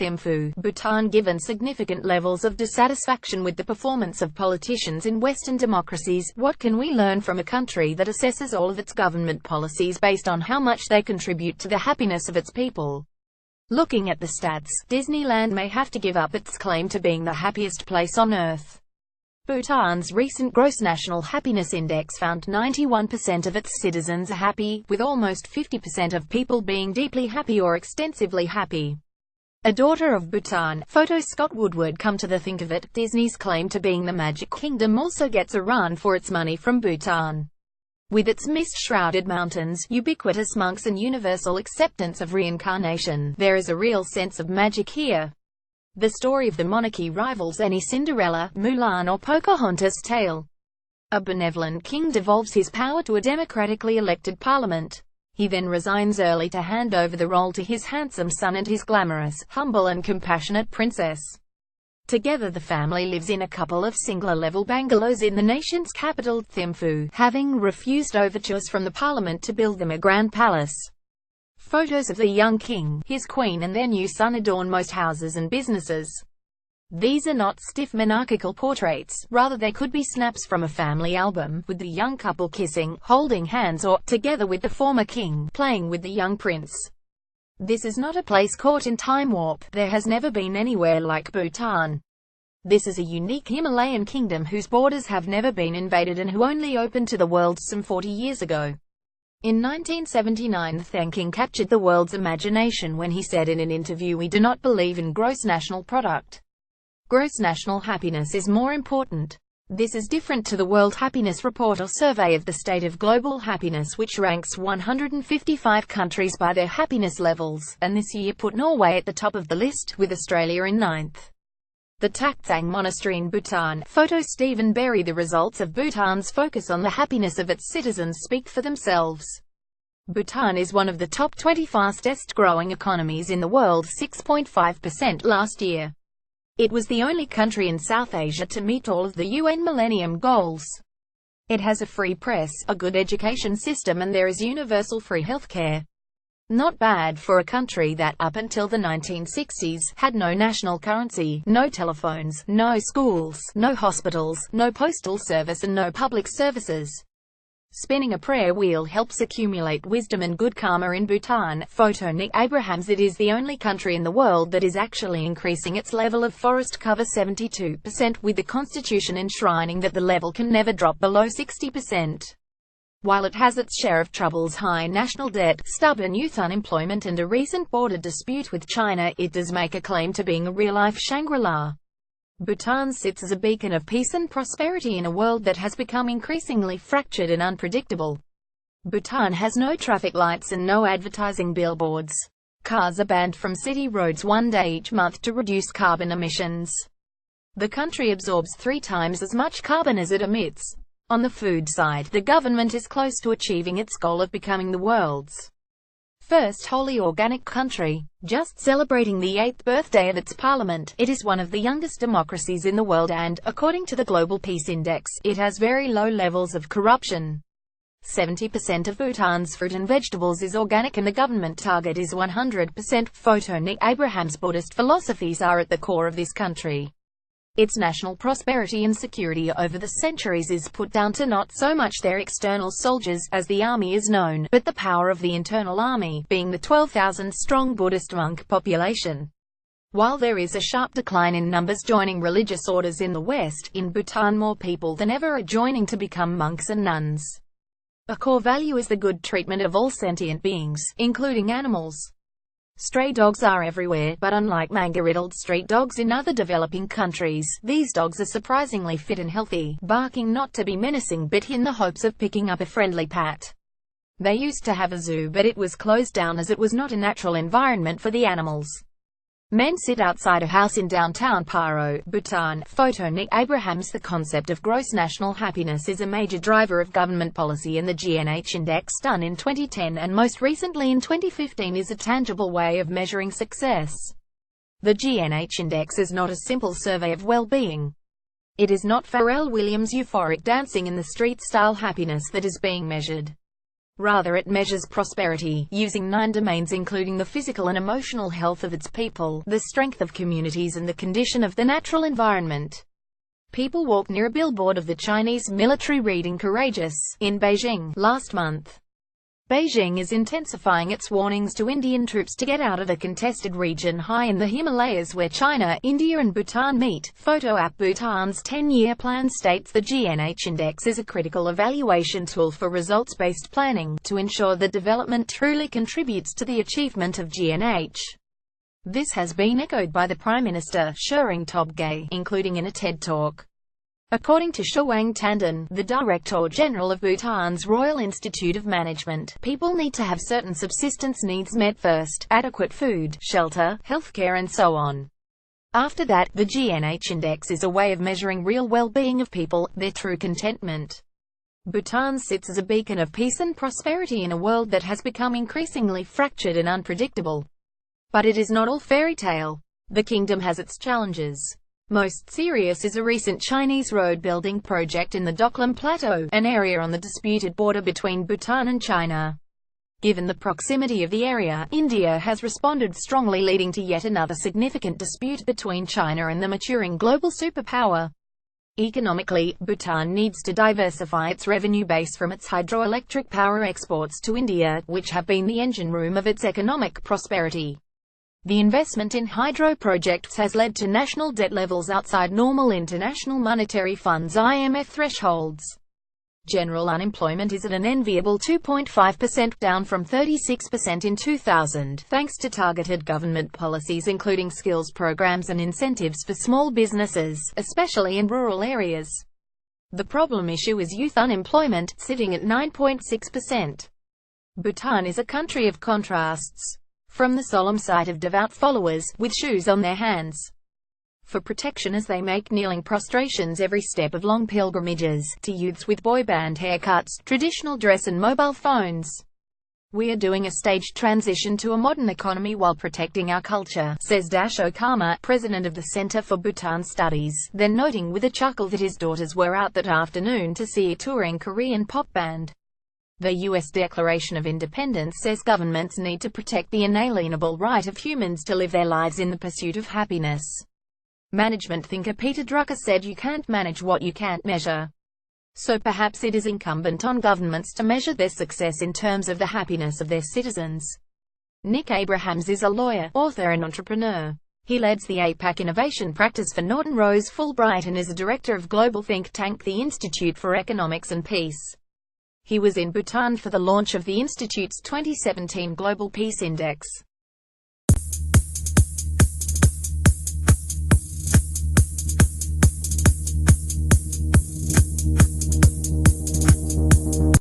Thimphu, Bhutan. Given significant levels of dissatisfaction with the performance of politicians in Western democracies, what can we learn from a country that assesses all of its government policies based on how much they contribute to the happiness of its people? Looking at the stats, Disneyland may have to give up its claim to being the happiest place on Earth. Bhutan's recent Gross National Happiness Index found 91% of its citizens are happy, with almost 50% of people being deeply happy or extensively happy. A daughter of Bhutan, photo Scott Woodward. Come to think of it, Disney's claim to being the Magic Kingdom also gets a run for its money from Bhutan. With its mist-shrouded mountains, ubiquitous monks and universal acceptance of reincarnation, there is a real sense of magic here. The story of the monarchy rivals any Cinderella, Mulan or Pocahontas tale. A benevolent king devolves his power to a democratically elected parliament. He then resigns early to hand over the role to his handsome son and his glamorous, humble and compassionate princess. Together the family lives in a couple of singular-level bungalows in the nation's capital, Thimphu, having refused overtures from the parliament to build them a grand palace. Photos of the young king, his queen and their new son adorn most houses and businesses. These are not stiff monarchical portraits, rather they could be snaps from a family album, with the young couple kissing, holding hands or, together with the former king, playing with the young prince. This is not a place caught in time warp. There has never been anywhere like Bhutan. This is a unique Himalayan kingdom whose borders have never been invaded and who only opened to the world some 40 years ago. In 1979, the then king captured the world's imagination when he said in an interview, "We do not believe in gross national product. Gross national happiness is more important." This is different to the World Happiness Report or Survey of the State of Global Happiness, which ranks 155 countries by their happiness levels, and this year put Norway at the top of the list, with Australia in ninth. The Taktsang Monastery in Bhutan, photo Stephen Berry. The results of Bhutan's focus on the happiness of its citizens speak for themselves. Bhutan is one of the top 20 fastest growing economies in the world, 6.5% last year. It was the only country in South Asia to meet all of the UN Millennium Goals. It has a free press, a good education system and there is universal free healthcare. Not bad for a country that, up until the 1960s, had no national currency, no telephones, no schools, no hospitals, no postal service and no public services. Spinning a prayer wheel helps accumulate wisdom and good karma in Bhutan. Photo Nick Abrahams. It is the only country in the world that is actually increasing its level of forest cover 72%, with the constitution enshrining that the level can never drop below 60%. While it has its share of troubles, high national debt, stubborn youth unemployment and a recent border dispute with China, it does make a claim to being a real-life Shangri-La. Bhutan sits as a beacon of peace and prosperity in a world that has become increasingly fractured and unpredictable. Bhutan has no traffic lights and no advertising billboards. Cars are banned from city roads one day each month to reduce carbon emissions. The country absorbs 3 times as much carbon as it emits. On the food side, the government is close to achieving its goal of becoming the world's first wholly organic country. Just celebrating the 8th birthday of its parliament, it is one of the youngest democracies in the world and, according to the Global Peace Index, it has very low levels of corruption. 70% of Bhutan's fruit and vegetables is organic and the government target is 100%. Photo Nick Abrahams. Buddhist philosophies are at the core of this country. Its national prosperity and security over the centuries is put down to not so much their external soldiers, as the army is known, but the power of the internal army, being the 12,000-strong Buddhist monk population. While there is a sharp decline in numbers joining religious orders in the West, in Bhutan more people than ever are joining to become monks and nuns. A core value is the good treatment of all sentient beings, including animals. Stray dogs are everywhere, but unlike manga-riddled street dogs in other developing countries, these dogs are surprisingly fit and healthy, barking not to be menacing but in the hopes of picking up a friendly pat. They used to have a zoo but it was closed down as it was not a natural environment for the animals. Men sit outside a house in downtown Paro, Bhutan. Photo Nick Abrahams. The concept of gross national happiness is a major driver of government policy and the GNH index, done in 2010 and most recently in 2015, is a tangible way of measuring success. The GNH index is not a simple survey of well-being. It is not Pharrell Williams' euphoric dancing in the street style happiness that is being measured. Rather, it measures prosperity, using 9 domains including the physical and emotional health of its people, the strength of communities and the condition of the natural environment. People walked near a billboard of the Chinese military reading "Courageous" in Beijing last month. Beijing is intensifying its warnings to Indian troops to get out of the contested region high in the Himalayas where China, India and Bhutan meet. Photo app Bhutan's 10-year plan states the GNH Index is a critical evaluation tool for results-based planning, to ensure that development truly contributes to the achievement of GNH. This has been echoed by the Prime Minister, Tshering Tobgay, including in a TED Talk. According to Shawang Tandon, the Director General of Bhutan's Royal Institute of Management, people need to have certain subsistence needs met first: adequate food, shelter, healthcare and so on. After that, the GNH Index is a way of measuring real well-being of people, their true contentment. Bhutan sits as a beacon of peace and prosperity in a world that has become increasingly fractured and unpredictable. But it is not all fairy tale. The kingdom has its challenges. Most serious is a recent Chinese road-building project in the Doklam Plateau, an area on the disputed border between Bhutan and China. Given the proximity of the area, India has responded strongly, leading to yet another significant dispute between China and the maturing global superpower. Economically, Bhutan needs to diversify its revenue base from its hydroelectric power exports to India, which have been the engine room of its economic prosperity. The investment in hydro projects has led to national debt levels outside normal International Monetary Fund's IMF thresholds. General unemployment is at an enviable 2.5%, down from 36% in 2000, thanks to targeted government policies including skills programs and incentives for small businesses, especially in rural areas. The problem issue is youth unemployment, sitting at 9.6%. Bhutan is a country of contrasts. From the solemn sight of devout followers, with shoes on their hands for protection as they make kneeling prostrations every step of long pilgrimages, to youths with boy band haircuts, traditional dress and mobile phones. We are doing a staged transition to a modern economy while protecting our culture, says Dasho Kama, president of the Center for Bhutan Studies, then noting with a chuckle that his daughters were out that afternoon to see a touring Korean pop band. The U.S. Declaration of Independence says governments need to protect the inalienable right of humans to live their lives in the pursuit of happiness. Management thinker Peter Drucker said you can't manage what you can't measure. So perhaps it is incumbent on governments to measure their success in terms of the happiness of their citizens. Nick Abrahams is a lawyer, author and entrepreneur. He leads the APAC innovation practice for Norton Rose Fulbright and is a director of global think tank the Institute for Economics and Peace. He was in Bhutan for the launch of the Institute's 2017 Global Peace Index.